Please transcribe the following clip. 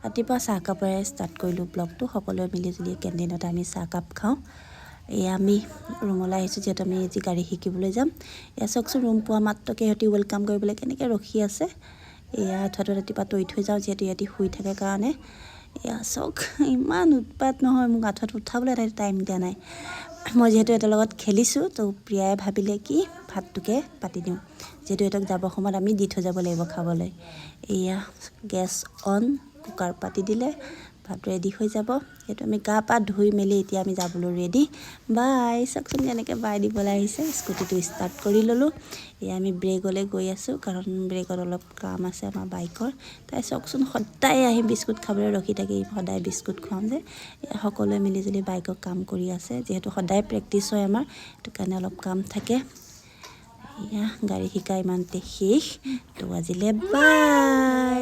ৰাতিপুৱা চাহকাপেৰে ষ্টাৰ্ট কৰিলোঁ ব্লগটো। সকলোৱে মিলিজুলি কেণ্টিনত আমি চাহকাপ খাওঁ। এয়া আমি ৰুমলৈ আহিছোঁ, যিহেতু আমি আজি গাড়ী শিকিবলৈ যাম। এয়া চাওকচোন, ৰুম পোৱা মাত্ৰকে সিহঁতি ৱেলকাম কৰিবলৈ কেনেকৈ ৰখি আছে। এয়া আঁঠুৱাটো ৰাতিপুৱা তৰি থৈ যাওঁ, যিহেতু ইহঁতি শুই থাকে কাৰণে। এয়া চাওক, ইমান উৎপাত নহয়, মোক আঁঠুৱাটো উঠাবলৈ এটা টাইম দিয়া নাই। মই যিহেতু এটাৰ লগত খেলিছোঁ, তো প্ৰিয়াই ভাবিলে কি ভাতটোকে পাতি দিওঁ, যিহেতু সিহঁতক যাবৰ সময়ত আমি দি থৈ যাব লাগিব খাবলৈ। এয়া গেছ অন, কুকাৰ পাতি দিলে, ভাত ৰেডি হৈ যাব। সেইটো আমি গা পা ধুই মেলি এতিয়া আমি যাবলৈ ৰেডি। বাই, চাওকচোন কেনেকৈ বাই দিবলৈ আহিছে। স্কুটিটো ষ্টাৰ্ট কৰি ল'লোঁ। এয়া আমি ব্ৰেকলৈ গৈ আছোঁ, কাৰণ ব্ৰেকত অলপ কাম আছে আমাৰ বাইকৰ। তাই চাওকচোন, সদায় আহি বিস্কুট খাবলৈ ৰখি থাকি, সদায় বিস্কুট খুৱাওঁ যে। সকলোৱে মিলিজুলি বাইকৰ কাম কৰি আছে, যিহেতু সদায় প্ৰেক্টিছ হয় আমাৰ, সেইটো কাৰণে অলপ কাম থাকে। এয়া গাড়ী শিকা ইমানতে শেষ। তো আজিলৈ বাই।